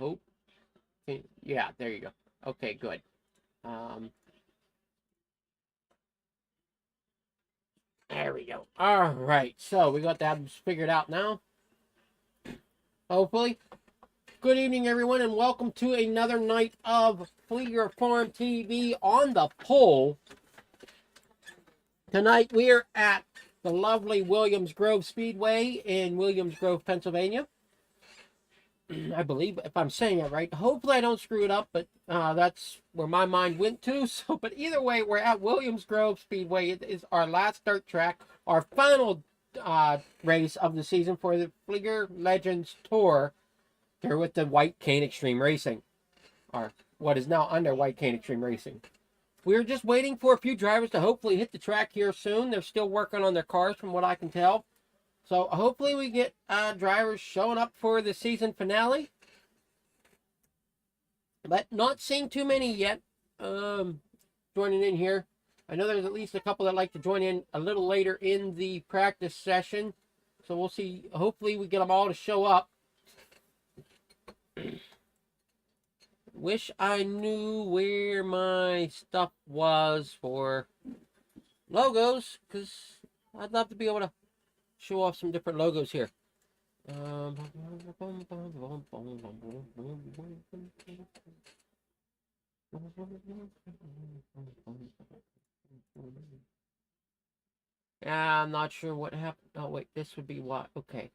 hope. Yeah, there you go. Okay, good. There we go. All right, so we got that figured out now. Hopefully. Good evening, everyone, and welcome to another night of Fleeger Farm TV on the pole. Tonight we are at the lovely Williams Grove Speedway in Williams Grove, Pennsylvania. I believe, if I'm saying it right. Hopefully I don't screw it up, but that's where my mind went to. So, but either way, we're at Williams Grove Speedway. It is our last dirt track, our final race of the season for the Fleeger Legends Tour. Here with the White Cane Extreme Racing, or what is now under White Cane Extreme Racing. We're just waiting for a few drivers to hopefully hit the track here soon. They're still working on their cars from what I can tell. So hopefully we get drivers showing up for the season finale. But not seeing too many yet joining in here. I know there's at least a couple that like to join in a little later in the practice session. So we'll see. Hopefully we get them all to show up. Wish I knew where my stuff was for logos, because I'd love to be able to show off some different logos here. Yeah, I'm not sure what happened. Oh, wait, this would be what? Okay.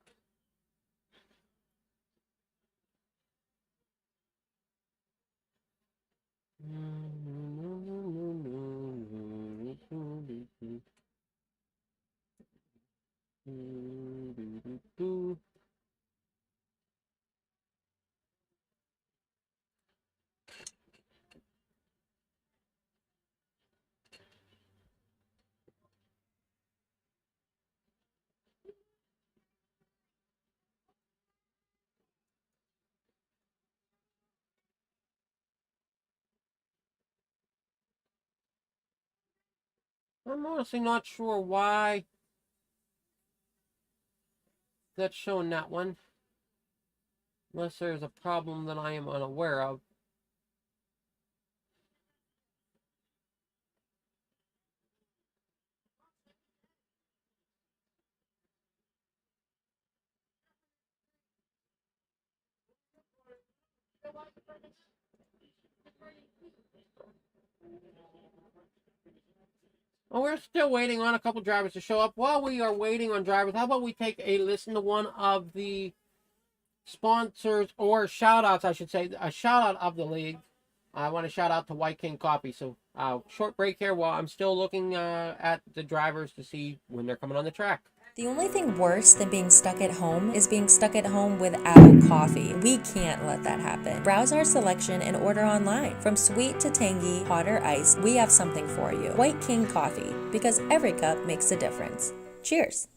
I'm honestly not sure why that's showing that one. Unless there's a problem that I am unaware of. Well, we're still waiting on a couple drivers to show up. While we are waiting on drivers, how about we take a listen to one of the sponsors, or shout-outs, I should say, a shout-out of the league. I want to shout out to White King Coffee. So, short break here while I'm still looking at the drivers to see when they're coming on the track. The only thing worse than being stuck at home is being stuck at home without coffee. We can't let that happen. Browse our selection and order online. From sweet to tangy, hot or iced, we have something for you. White King Coffee, because every cup makes a difference. Cheers.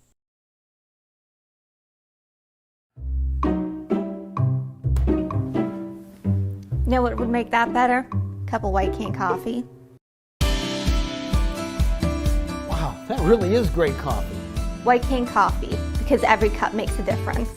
You know what would make that better? A cup of White Cane coffee. Wow, that really is great coffee. White Cane coffee, because every cup makes a difference.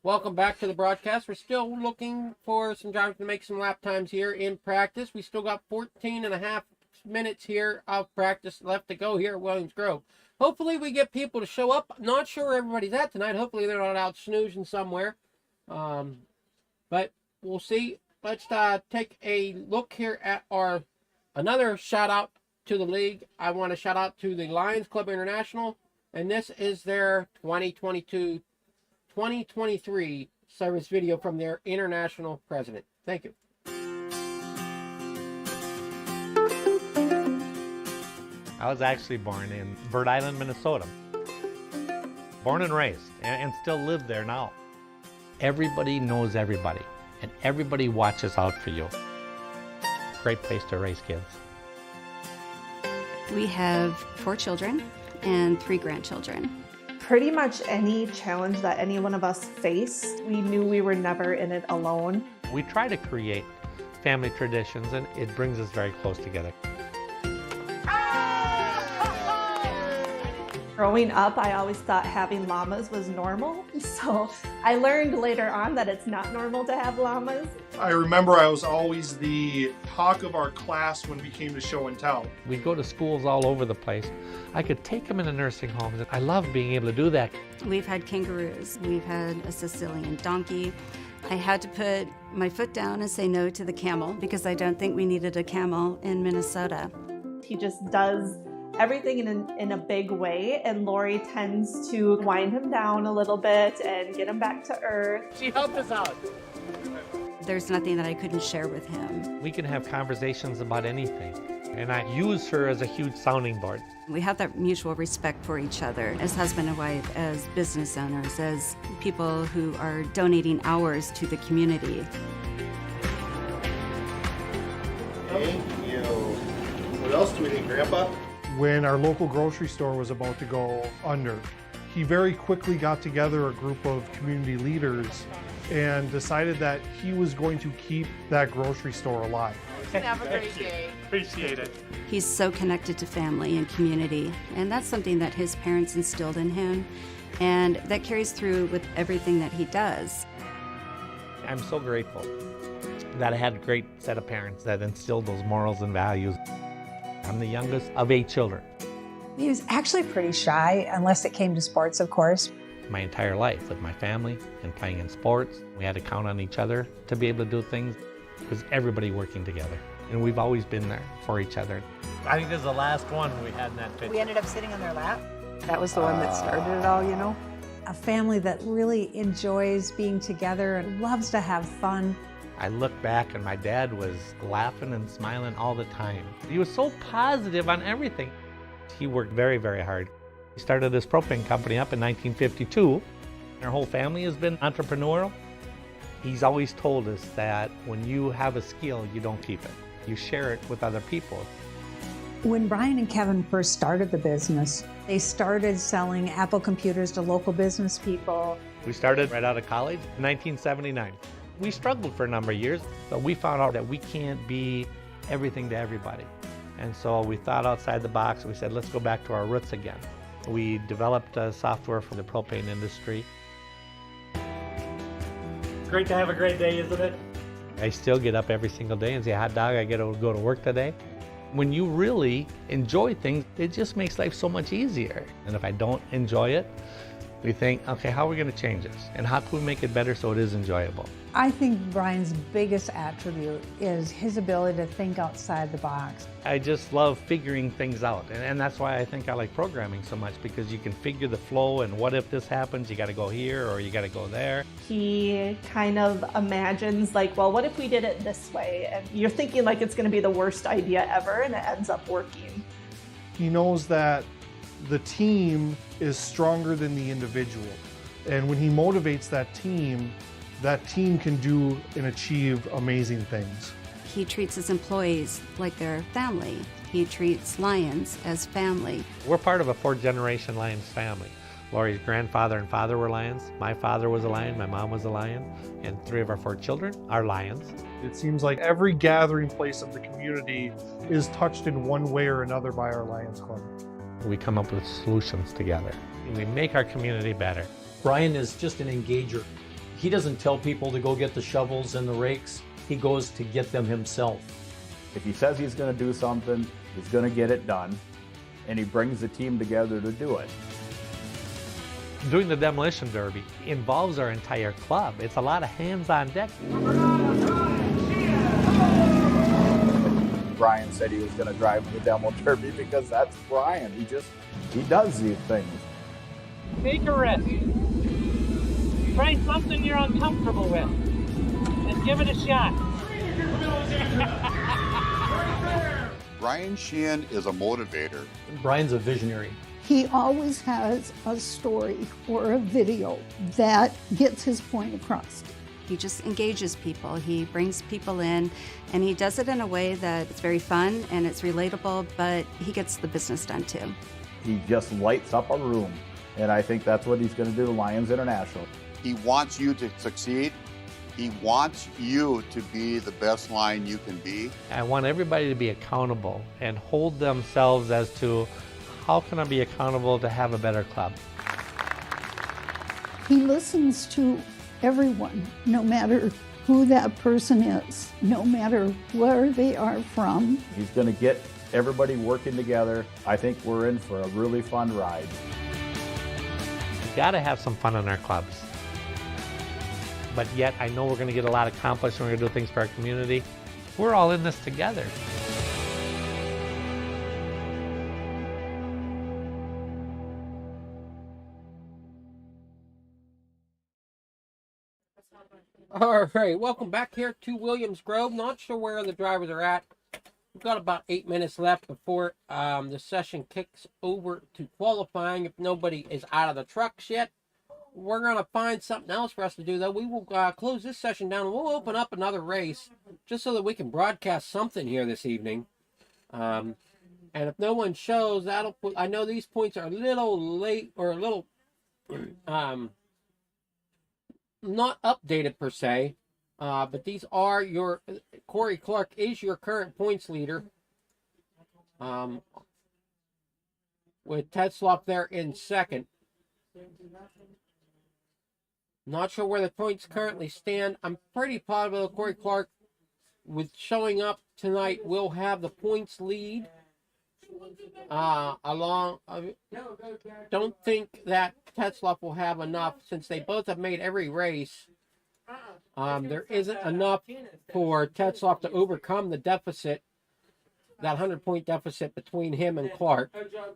Welcome back to the broadcast. We're still looking for some drivers to make some lap times here in practice. We still got 14 and a half minutes here of practice left to go here at Williams Grove. Hopefully we get people to show up. Not sure where everybody's at tonight. Hopefully they're not out snoozing somewhere. But we'll see. Let's take a look here at our another shout out to the league. I want to shout out to the Lions Club International, and this is their 2022-2023 service video from their international president. Thank you. I was actually born in Bird Island, Minnesota. Born and raised, and still live there now. Everybody knows everybody, and everybody watches out for you. Great place to raise kids. We have 4 children and 3 grandchildren. Pretty much any challenge that any one of us faced, we knew we were never in it alone. We try to create family traditions, and it brings us very close together. Growing up, I always thought having llamas was normal. So I learned later on that it's not normal to have llamas. I remember I was always the talk of our class when we came to show and tell. We'd go to schools all over the place. I could take them into nursing homes. I love being able to do that. We've had kangaroos. We've had a Sicilian donkey. I had to put my foot down and say no to the camel because I don't think we needed a camel in Minnesota. He just does everything in a big way, and Lori tends to wind him down a little bit and get him back to earth. She helped us out. There's nothing that I couldn't share with him. We can have conversations about anything. And I use her as a huge sounding board. We have that mutual respect for each other as husband and wife, as business owners, as people who are donating hours to the community. Thank you. What else do we need, Grandpa? When our local grocery store was about to go under, he very quickly got together a group of community leaders and decided that he was going to keep that grocery store alive. Have a great day. Appreciate it. He's so connected to family and community, and that's something that his parents instilled in him, and that carries through with everything that he does. I'm so grateful that I had a great set of parents that instilled those morals and values. I'm the youngest of 8 children. He was actually pretty shy, unless it came to sports, of course. My entire life with my family and playing in sports, we had to count on each other to be able to do things. It was everybody working together, and we've always been there for each other. I think this is the last one we had in that picture. We ended up sitting on their lap. That was the one that started it all, you know. A family that really enjoys being together and loves to have fun. I look back and my dad was laughing and smiling all the time. He was so positive on everything. He worked very, very hard. He started this propane company up in 1952. Our whole family has been entrepreneurial. He's always told us that when you have a skill, you don't keep it. You share it with other people. When Brian and Kevin first started the business, they started selling Apple computers to local business people. We started right out of college in 1979. We struggled for a number of years, but we found out that we can't be everything to everybody. And so we thought outside the box. We said, let's go back to our roots again. We developed software for the propane industry. Great to have a great day, isn't it? I still get up every single day and say, hot dog, I get to go to work today. When you really enjoy things, it just makes life so much easier. And if I don't enjoy it, we think, okay, how are we going to change this? And how can we make it better so it is enjoyable? I think Brian's biggest attribute is his ability to think outside the box. I just love figuring things out. And that's why I think I like programming so much, because you can figure the flow and what if this happens, you got to go here or you got to go there. He kind of imagines like, well, what if we did it this way? And you're thinking like it's going to be the worst idea ever, and it ends up working. He knows that the team is stronger than the individual. And when he motivates that team can do and achieve amazing things. He treats his employees like they're family. He treats Lions as family. We're part of a 4th-generation Lions family. Lori's grandfather and father were Lions. My father was a Lion, my mom was a Lion, and 3 of our 4 children are Lions. It seems like every gathering place of the community is touched in one way or another by our Lions Club. We come up with solutions together. We make our community better. Brian is just an engager. He doesn't tell people to go get the shovels and the rakes. He goes to get them himself. If he says he's going to do something, he's going to get it done, and he brings the team together to do it. Doing the demolition derby involves our entire club. It's a lot of hands on deck. Brian said he was going to drive the demo derby because that's Brian. He does these things. Take a risk. Try something you're uncomfortable with and give it a shot. Brian Sheehan is a motivator. Brian's a visionary. He always has a story or a video that gets his point across. He just engages people. He brings people in, and he does it in a way that it's very fun and it's relatable, but he gets the business done too. He just lights up a room, and I think that's what he's going to do to Lions International. He wants you to succeed. He wants you to be the best Lion you can be. I want everybody to be accountable and hold themselves as to how can I be accountable to have a better club? He listens to everyone, no matter who that person is, no matter where they are from. He's going to get everybody working together. I think we're in for a really fun ride. We got to have some fun in our clubs. But yet I know we're going to get a lot accomplished and we're going to do things for our community. We're all in this together. All right, welcome back here to Williams Grove. Not sure where the drivers are at. We've got about 8 minutes left before the session kicks over to qualifying. If nobody is out of the trucks yet, we're going to find something else for us to do, though. We will close this session down and we'll open up another race just so that we can broadcast something here this evening. And if no one shows, that'll put, I know these points are a little late or a little not updated per se, but these are your, Corey Clark is your current points leader, with Tetzloff there in second. Not sure where the points currently stand. I'm pretty positive Corey Clark, with showing up tonight, will have the points lead. Don't think that Tetzloff will have enough, since they both have made every race. There isn't enough for Tetzloff to overcome the deficit, that 100-point deficit between him and Clark.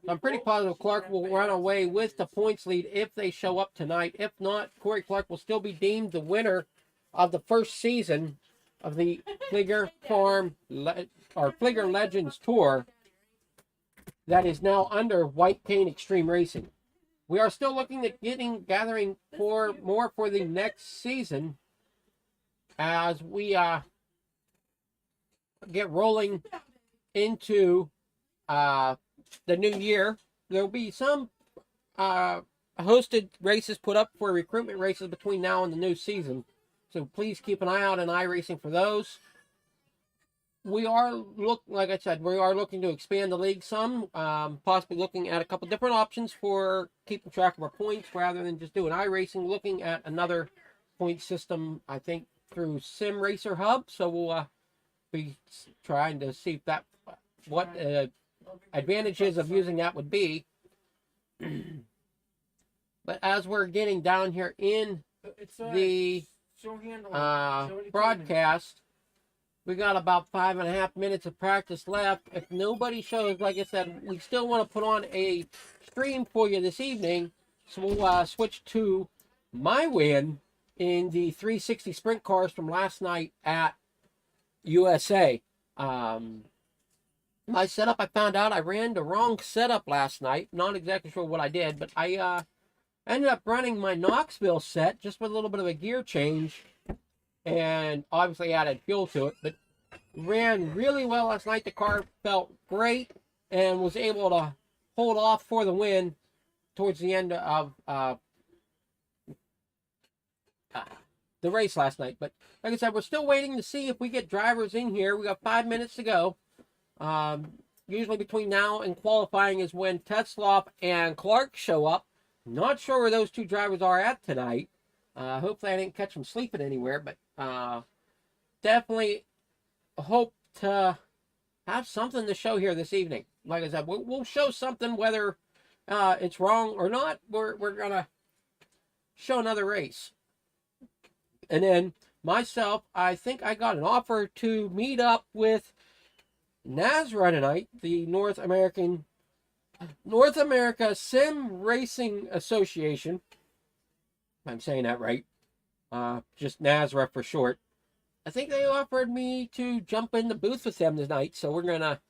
I'm pretty positive Clark will run away with the points lead if they show up tonight. If not, Corey Clark will still be deemed the winner of the first season of the Fleeger Fleeger Legends Tour that is now under White Cane Extreme Racing. We are still looking at gathering for more for the next season as we get rolling into the new year. There'll be some hosted races put up for recruitment races between now and the new season, so please keep an eye out on iRacing for those. We are like I said, we are looking to expand the league some, possibly looking at a couple different options for keeping track of our points rather than just doing iRacing, looking at another point system, I think through Sim Racer Hub. So we'll be trying to see if that, what advantages of using that would be. But as we're getting down here in the broadcast, we got about 5.5 minutes of practice left. If nobody shows, like I said, we still want to put on a stream for you this evening. So we'll switch to my win in the 360 sprint cars from last night at USA. My setup, I found out I ran the wrong setup last night. Not exactly sure what I did, but I ended up running my Knoxville set just with a little bit of a gear change, and obviously added fuel to it, but ran really well last night. The car felt great and was able to hold off for the win towards the end of the race last night. But like I said, we're still waiting to see if we get drivers in here. We got 5 minutes to go. Usually between now and qualifying is when Tetzloff and Clark show up. Not sure where those two drivers are at tonight. Hopefully I didn't catch them sleeping anywhere, but definitely hope to have something to show here this evening. Like I said, we'll show something, whether it's wrong or not. We're gonna show another race. And then myself, I think I got an offer to meet up with NASRA tonight, the North America Sim Racing Association. If I'm saying that right. Just NASRA for short. I think they offered me to jump in the booth with them tonight, so we're gonna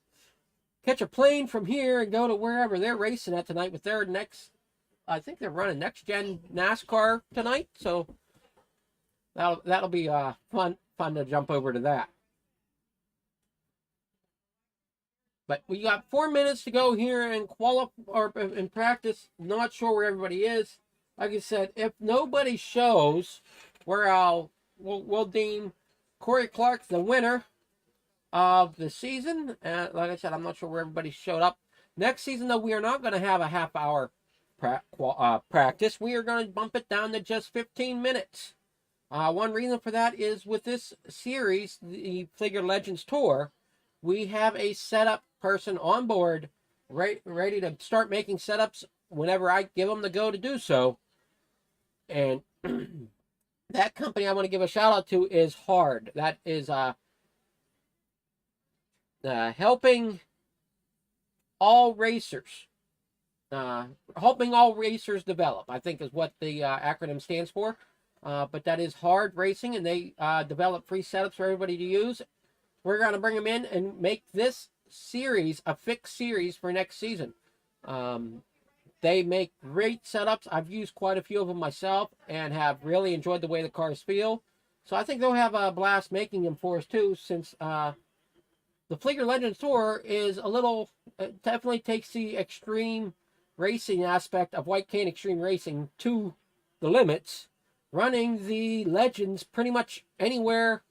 catch a plane from here and go to wherever they're racing at tonight with their next, I think they're running next gen NASCAR tonight, so that'll be fun to jump over to that. But we got 4 minutes to go here in in practice. Not sure where everybody is. Like I said, if nobody shows, we'll deem Corey Clark the winner of the season. Like I said, I'm not sure where everybody showed up. Next season, though, we are not going to have a half-hour practice. We are going to bump it down to just 15 minutes. One reason for that is with this series, the Fleeger Legends Tour, we have a setup person on board ready to start making setups whenever I give them the go to do so. And that company I want to give a shout out to is Hard. That is helping all racers. Helping all racers develop, I think is what the acronym stands for. But that is Hard Racing, and they develop free setups for everybody to use. We're going to bring them in and make this series a fixed series for next season. They make great setups. I've used quite a few of them myself and have really enjoyed the way the cars feel. So I think they'll have a blast making them for us too, since the Fleeger Legends Tour is a little, definitely takes the extreme racing aspect of White Cane Extreme Racing to the limits, running the Legends pretty much anywhere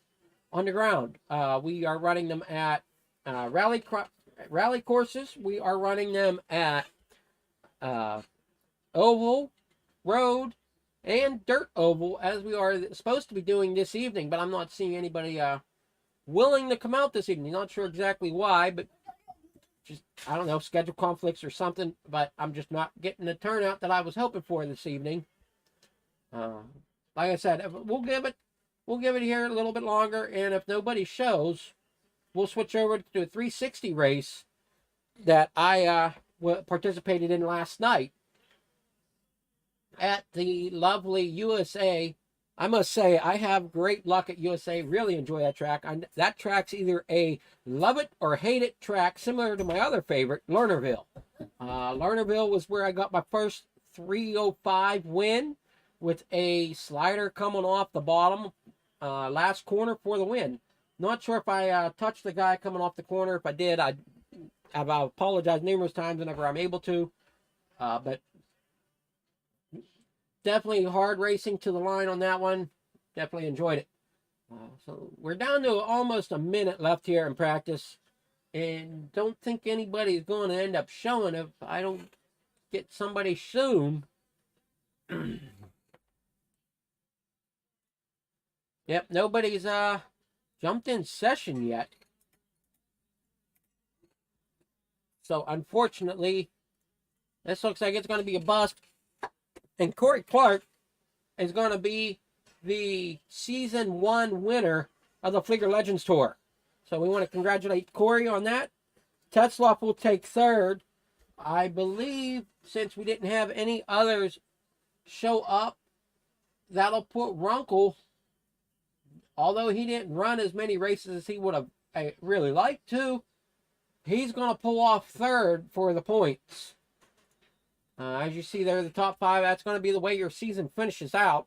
on the ground. We are running them at rally courses. We are running them at oval, road, and dirt oval, as we are supposed to be doing this evening, but I'm not seeing anybody willing to come out this evening. Not sure exactly why, but just, I don't know, schedule conflicts or something, but I'm just not getting the turnout that I was hoping for this evening. Like I said, we'll give it here a little bit longer, and if nobody shows, we'll switch over to a 360 race that I participated in last night at the lovely USA. I must say, I have great luck at USA. Really enjoy that track. That track's either a love it or hate it track, similar to my other favorite, Lernerville. Lernerville was where I got my first 305 win with a slider coming off the bottom last corner for the win. Not sure if I touched the guy coming off the corner. If I did, I've apologized numerous times whenever I'm able to. But definitely hard racing to the line on that one. Definitely enjoyed it. So we're down to almost a minute left here in practice. And don't think anybody's going to end up showing if I don't get somebody soon. Yep, nobody's jumped in session yet. So unfortunately, this looks like it's going to be a bust. And Corey Clark is going to be the Season 1 winner of the Fleeger Legends Tour. So we want to congratulate Corey on that. Tetzloff will take third. I believe since we didn't have any others show up, that'll put Runkle, although he didn't run as many races as he would have really liked to, he's going to pull off third for the points. As you see there, the top five, that's going to be the way your season finishes out.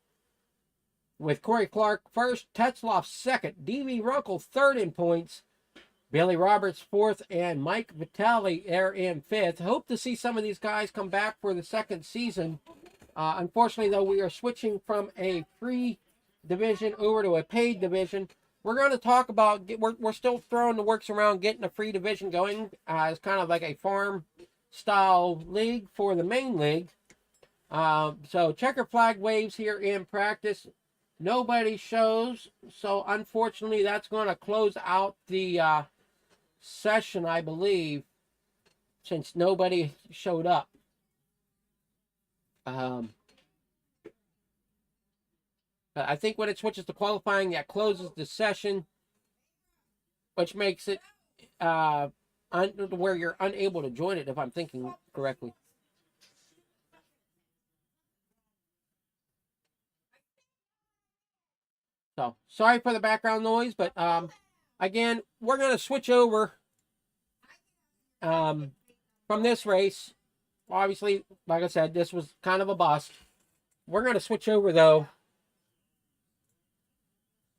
With Corey Clark first, Tetzloff second, D.V. Runkle third in points, Billy Roberts fourth, and Mike Vitale there in fifth. Hope to see some of these guys come back for the second season. Unfortunately, though, we are switching from a free division over to a paid division. We're going to talk about, we're still throwing the works around getting a free division going. It's kind of like a farm style league for the main league. So checker flag waves here in practice. Nobody shows, so unfortunately that's going to close out the session, I believe, since nobody showed up. I think when it switches to qualifying, that closes the session, which makes it where you're unable to join it, if I'm thinking correctly. So, sorry for the background noise, but again, we're going to switch over from this race. Obviously, like I said, this was kind of a bust. We're going to switch over, though,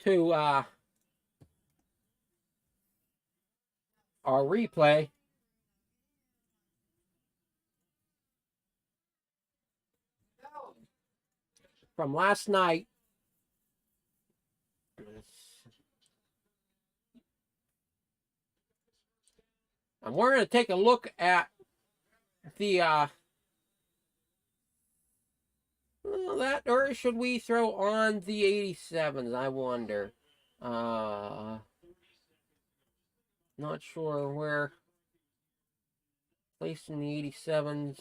to our replay. From last night. And we're going to take a look at the that, or should we throw on the 87s? I wonder. Not sure where placing the 87s.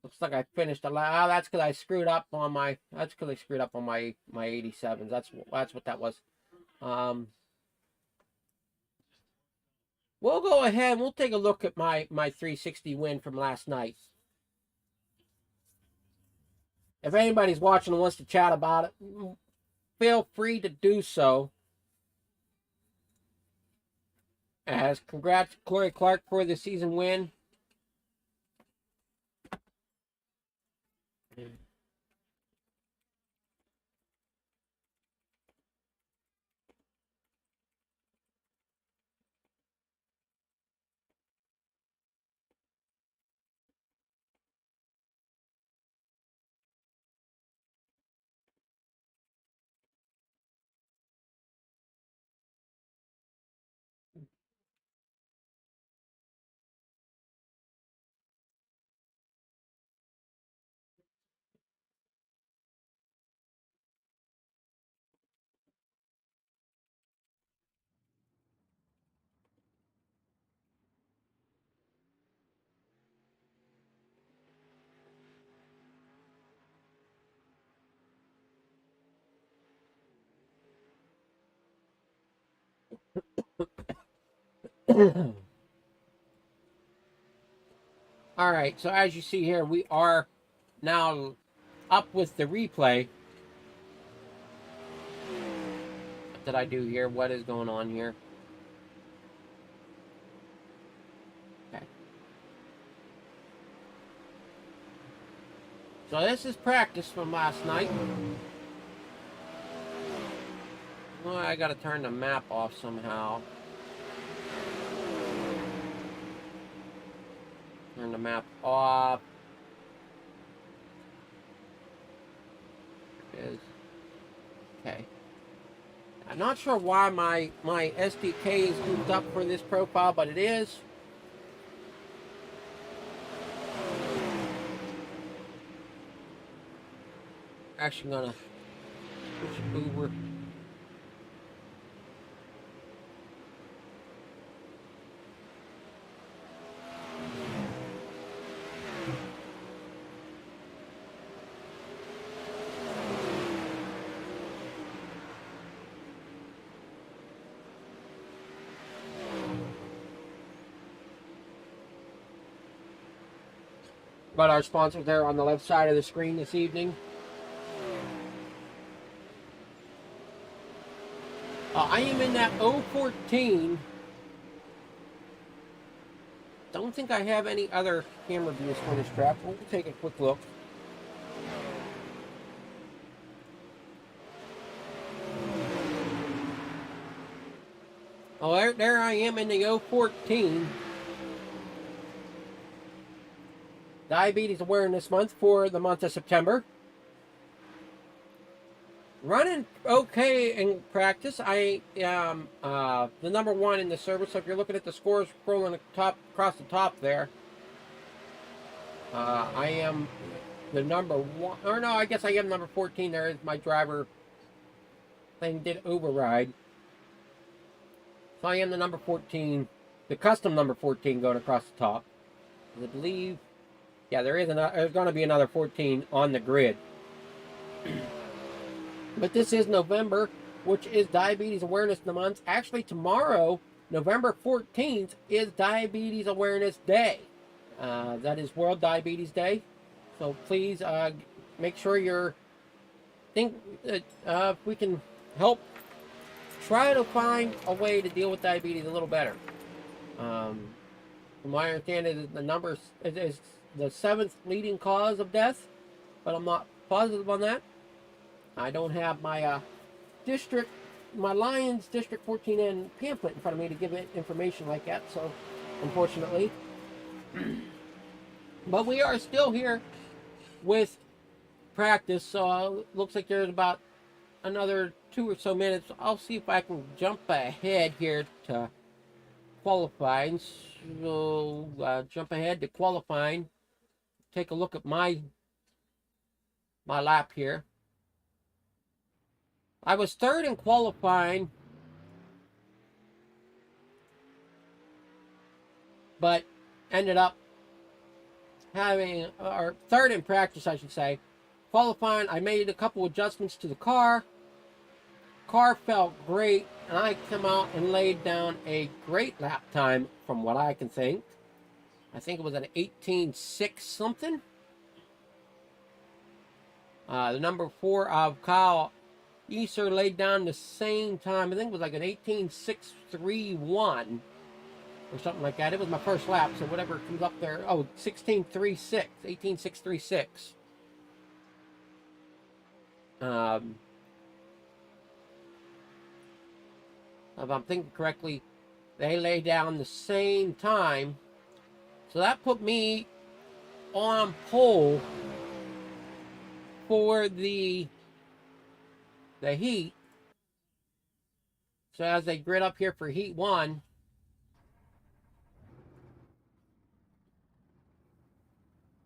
Looks like I finished a lot. Oh, that's because I screwed up on my. That's because I screwed up on my 87s. That's what that was. We'll go ahead. We'll take a look at my 360 win from last night. If anybody's watching and wants to chat about it, feel free to do so. As congrats to Corey Clark for the season win. All right, so as you see here, we are now up with the replay. What did I do here? What is going on here? Okay. So this is practice from last night. Well, I gotta turn the map off somehow. Turn the map off. It is. Okay. I'm not sure why my SDK is hooked up for this profile, but it is. Actually gonna switch over. Got our sponsor there on the left side of the screen this evening. I am in that 014. Don't think I have any other camera views for this track. We'll take a quick look. Oh, there I am in the 014. Diabetes Awareness Month for the month of September. Running okay in practice. I am the number one in the service. So if you're looking at the scores scrolling across the top there, I am the number one. Or no, I guess I am number 14. There is my driver thing did override. So I am the number 14, the custom number 14 going across the top. I believe, yeah, there's going to be another 14 on the grid. But this is November, which is Diabetes Awareness Month. Actually, tomorrow, November 14th, is Diabetes Awareness Day. That is World Diabetes Day. So please make sure if we can help try to find a way to deal with diabetes a little better. From my understanding, the numbers is the 7th leading cause of death, but I'm not positive on that. I don't have my my Lions District 14N pamphlet in front of me to give it information like that, so unfortunately. But we are still here with practice, so looks like there's about another 2 or so minutes. I'll see if I can jump ahead here to qualifying. So jump ahead to qualifying. Take a look at my lap here. I was third in qualifying, but ended up having, or third in practice, I should say. Qualifying, I made a couple adjustments to the car. Car felt great, and I come out and laid down a great lap time from what I can think. I think it was an 18.6 something. The number 4 of Kyle Easter laid down the same time. I think it was like an 18.631 or something like that. It was my first lap, so whatever comes up there. Oh, 16.36, 18.636. If I'm thinking correctly, they lay down the same time. So that put me on pole for the heat. So as they grid up here for heat 1,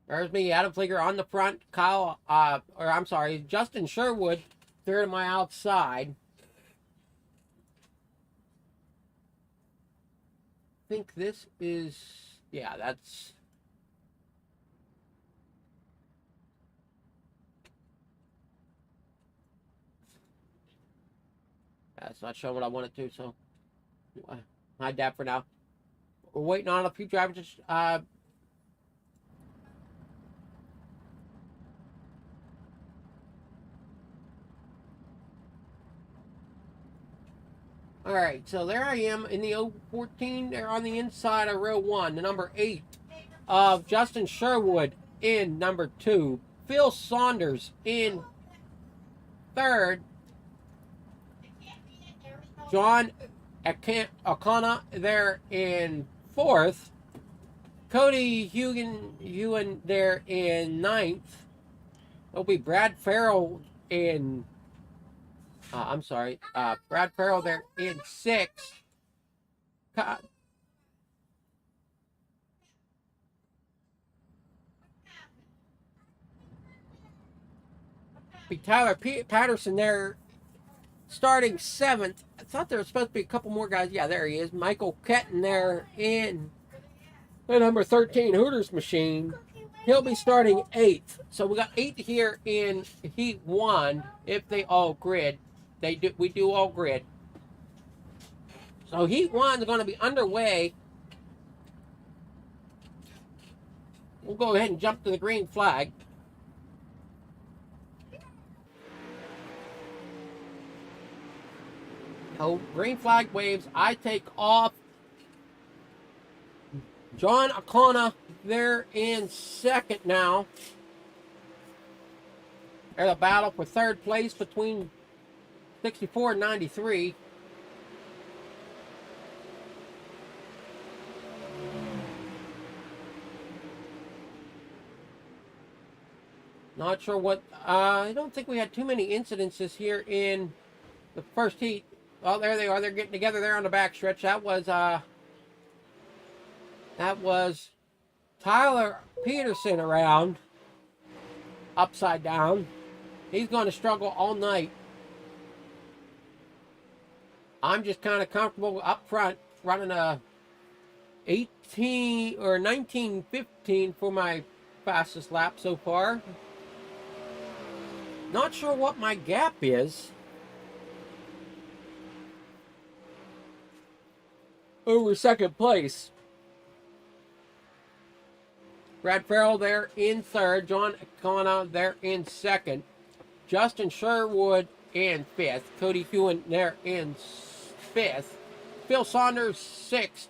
there's me, Adam Fleeger on the front, Justin Sherwood third on my outside. I think this is, yeah, that's not showing what I want it to, so hide that for now. We're waiting on a few drivers. All right, so there I am in the 014. They're on the inside of row 1. The number 8 of Justin Sherwood in number 2. Phil Saunders in 3rd. John O'Connor there in 4th. Cody Ewan there in 9th. It'll be Brad Farrell in... Brad Farrell there in 6th. Be Tyler Patterson there starting 7th. I thought there was supposed to be a couple more guys. Yeah, there he is. Michael Ketton there in the number 13 Hooters machine. He'll be starting 8th. So we got 8 here in Heat 1 if they all grid. We do all grid. So Heat 1 is going to be underway. We'll go ahead and jump to the green flag. So green flag waves. I take off. John O'Connor there in 2nd now. There's a battle for 3rd place between 64 and 93. Not sure what... I don't think we had too many incidences here in the first heat. Oh, there they are. They're getting together there on the backstretch. That was Tyler Peterson around upside down. He's going to struggle all night. I'm just kind of comfortable up front running a 18 or 19:15 for my fastest lap so far. Not sure what my gap is over 2nd place. Brad Farrell there in 3rd. John O'Connor there in 2nd. Justin Sherwood in 5th. Cody Hewan there in 5th. Phil Saunders 6th.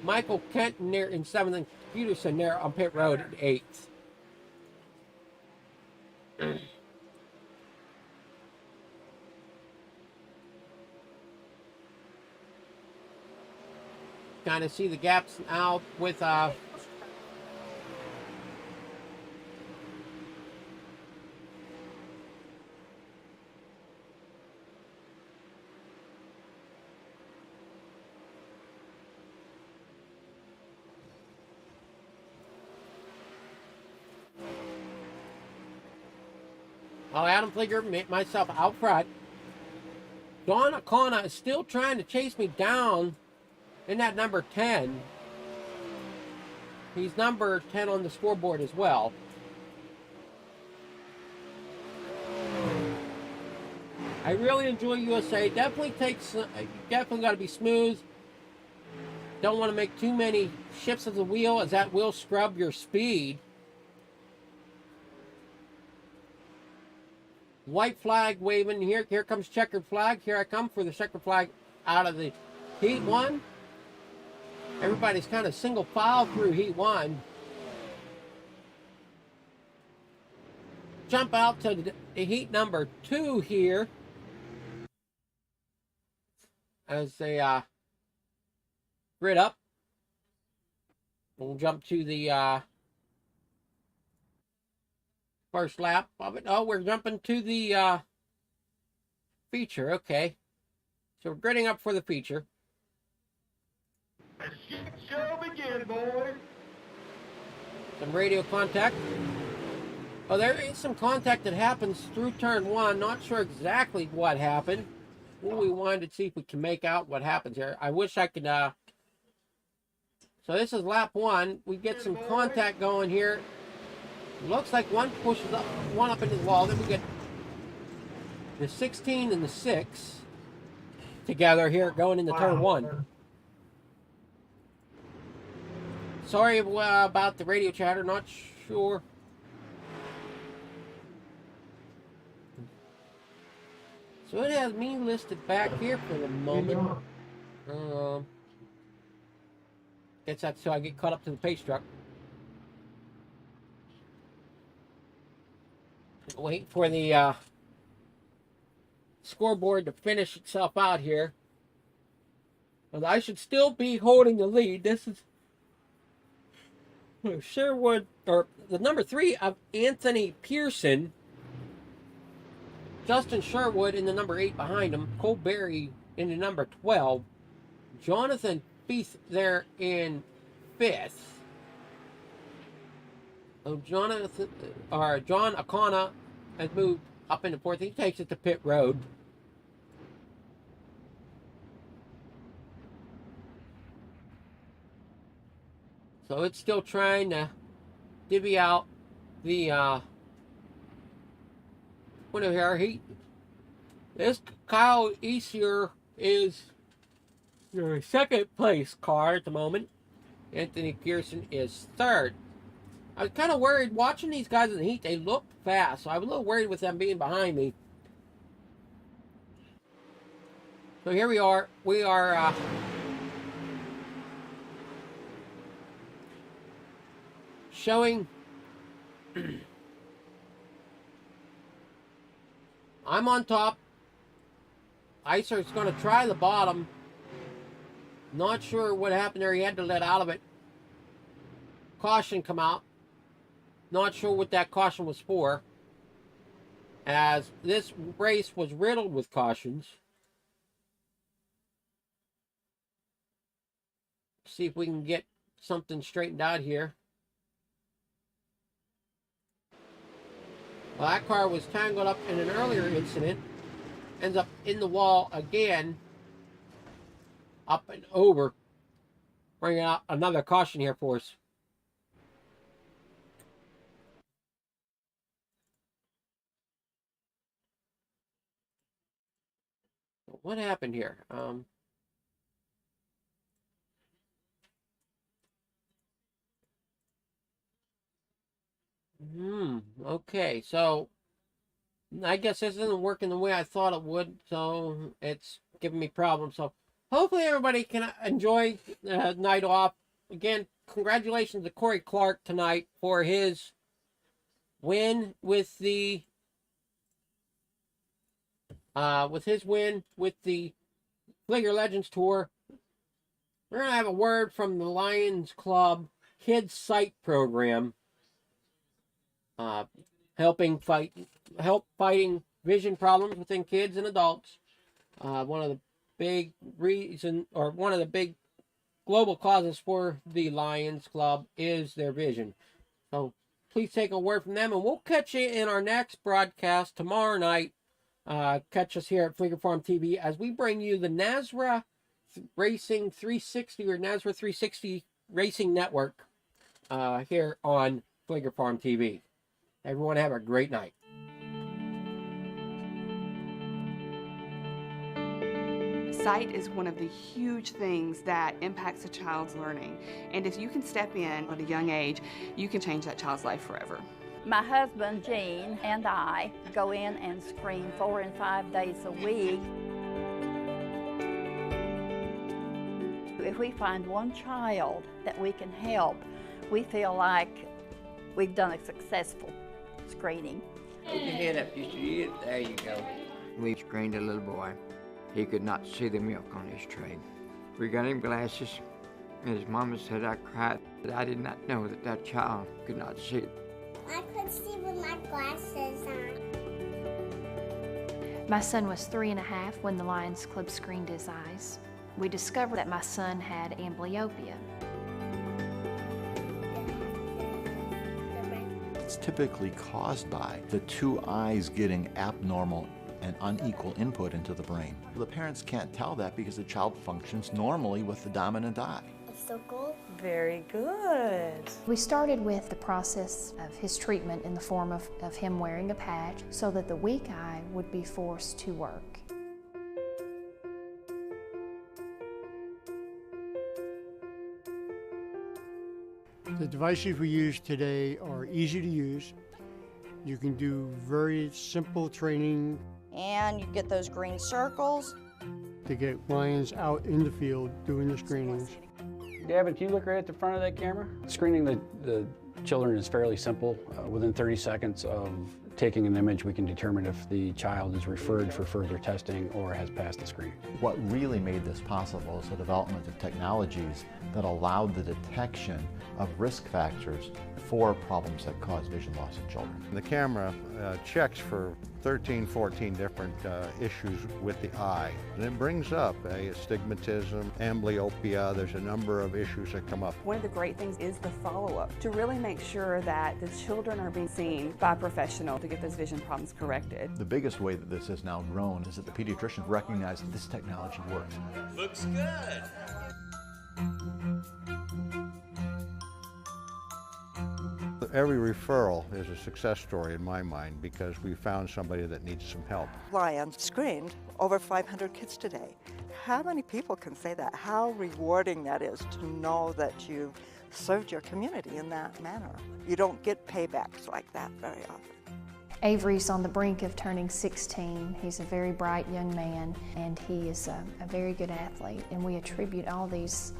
Michael Kenton there in 7th. And Peterson there on pit road at 8th. Kind of see the gaps now with Adam Fleeger, myself out front. Don O'Connor is still trying to chase me down in that number 10. He's number 10 on the scoreboard as well. I really enjoy USA. Definitely got to be smooth. Don't want to make too many shifts of the wheel, as that will scrub your speed. White flag waving. Here comes checkered flag. Here I come for the checkered flag out of the heat 1. Everybody's kind of single file through heat 1. Jump out to the heat number 2 here. As they grid up. We'll jump to the first lap of it. Oh, we're jumping to the feature. Okay. So we're gridding up for the feature. Show begin, boys. Some radio contact. Oh, there is some contact that happens through turn 1. Not sure exactly what happened. We wanted to see if we can make out what happens here. I wish I could. So this is lap 1. We get some contact going here. Looks like one pushes one up into the wall. Then we get the 16 and the 6 together here going into turn 1. Sorry about the radio chatter. Not sure. So it has me listed back here for the moment. Guess that's so I get caught up to the pace truck. Wait for the scoreboard to finish itself out here. But I should still be holding the lead. This is Sherwood, or the number 3 of Anthony Pearson. Justin Sherwood in the number 8 behind him. Cole Berry in the number 12. Jonathan Feith there in 5th. Oh, John O'Connor has moved up into 4th. He takes it to pit road. So it's still trying to divvy out the winner here. This Kyle Easier is your 2nd place car at the moment. Anthony Pearson is 3rd. I was kind of worried watching these guys in the heat. They looked fast, so I was a little worried with them being behind me. So here we are. We are showing. I'm on top. Icer is going to try the bottom. Not sure what happened there. He had to let out of it. Caution come out. Not sure what that caution was for, as this race was riddled with cautions. See if we can get something straightened out here. Well, that car was tangled up in an earlier incident. Ends up in the wall again. Up and over. Bringing out another caution here for us. What happened here? Okay, so I guess this isn't working the way I thought it would, so it's giving me problems. So hopefully everybody can enjoy night off. Again, congratulations to Corey Clark tonight for his win with the Fleeger Legends Tour. We're gonna have a word from the Lions Club Kids Sight Program, helping fighting vision problems within kids and adults. One of the big global causes for the Lions Club is their vision. So please take a word from them, and we'll catch you in our next broadcast tomorrow night. Catch us here at Fleeger Farm TV as we bring you the NASRA Racing 360 or NASRA 360 Racing Network here on Fleeger Farm TV. Everyone have a great night. Sight is one of the huge things that impacts a child's learning. And if you can step in at a young age, you can change that child's life forever. My husband, Gene, and I go in and screen 4 and 5 days a week. If we find one child that we can help, we feel like we've done a successful screening. Put your head up, you see it? There you go. We screened a little boy. He could not see the milk on his tray. We got him glasses, and his mama said I cried. I did not know that that child could not see it. I could see with my glasses on. My son was 3.5 when the Lions Club screened his eyes. We discovered that my son had amblyopia. It's typically caused by the two eyes getting abnormal and unequal input into the brain. The parents can't tell that because the child functions normally with the dominant eye. A circle. Very good. We started with the process of his treatment in the form of him wearing a patch so that the weak eye would be forced to work. The devices we use today are easy to use. You can do very simple training. And you get those green circles. To get lions out in the field doing the screenings. Gavin, can you look right at the front of that camera? Screening the children is fairly simple. Within 30 seconds of taking an image, we can determine if the child is referred for further testing or has passed the screening. What really made this possible is the development of technologies that allowed the detection of risk factors for problems that cause vision loss in children. The camera checks for 13, 14 different issues with the eye. And it brings up astigmatism, amblyopia. There's a number of issues that come up. One of the great things is the follow-up, to really make sure that the children are being seen by a professional to get those vision problems corrected. The biggest way that this has now grown is that the pediatricians recognize that this technology works. Looks good. Every referral is a success story in my mind because we found somebody that needs some help. Lions screened over 500 kids today. How many people can say that? How rewarding that is to know that you've served your community in that manner. You don't get paybacks like that very often. Avery's on the brink of turning 16. He's a very bright young man, and he is a very good athlete, and we attribute all these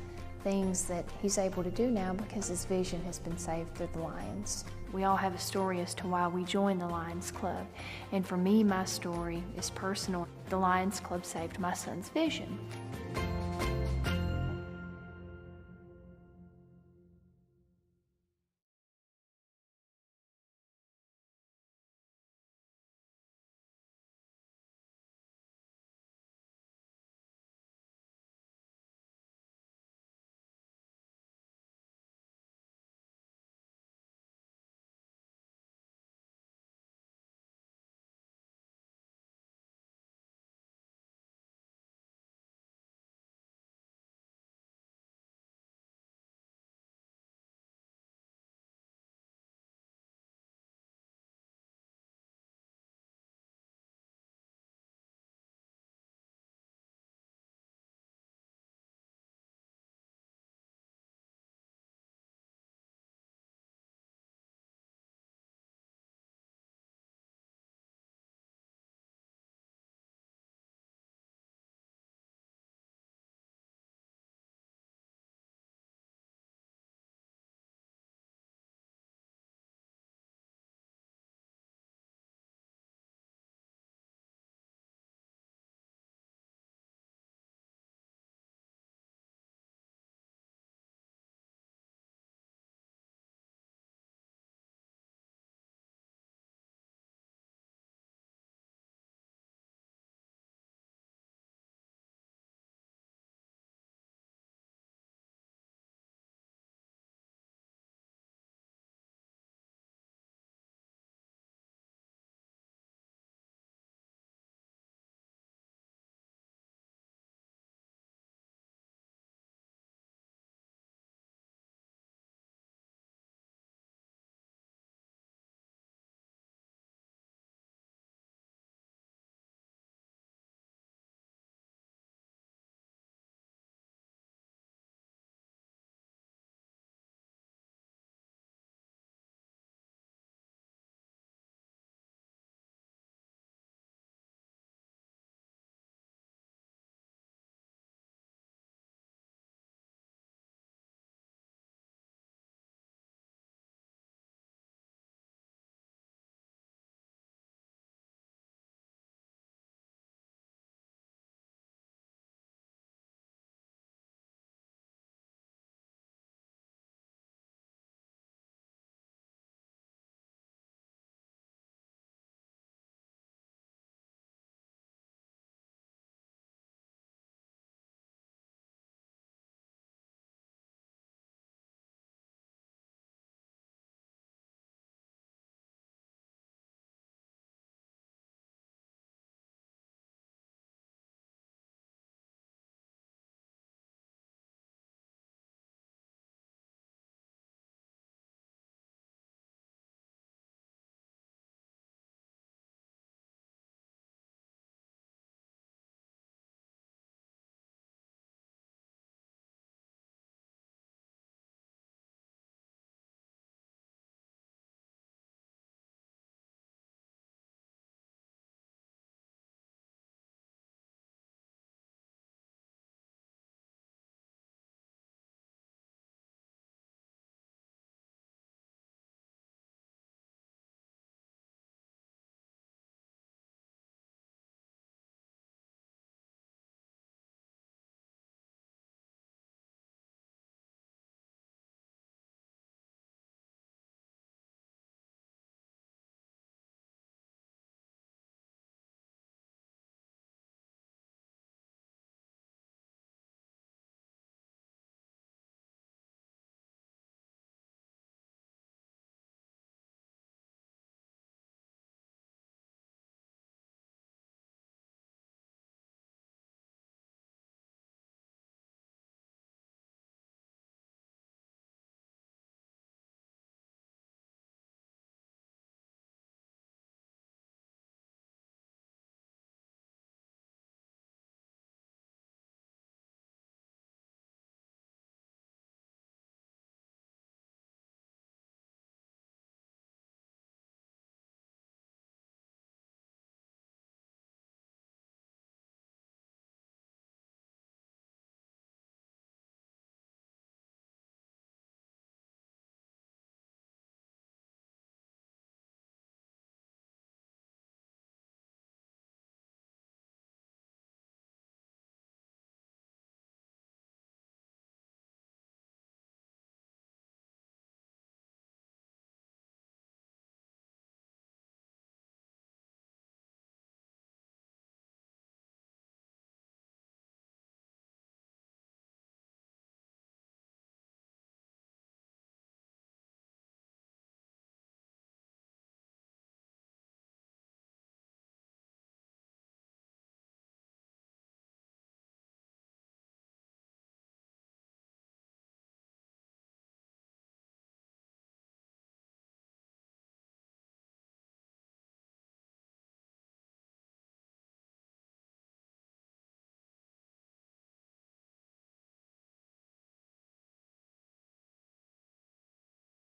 things that he's able to do now because his vision has been saved through the Lions. We all have a story as to why we joined the Lions Club, and for me, my story is personal. The Lions Club saved my son's vision.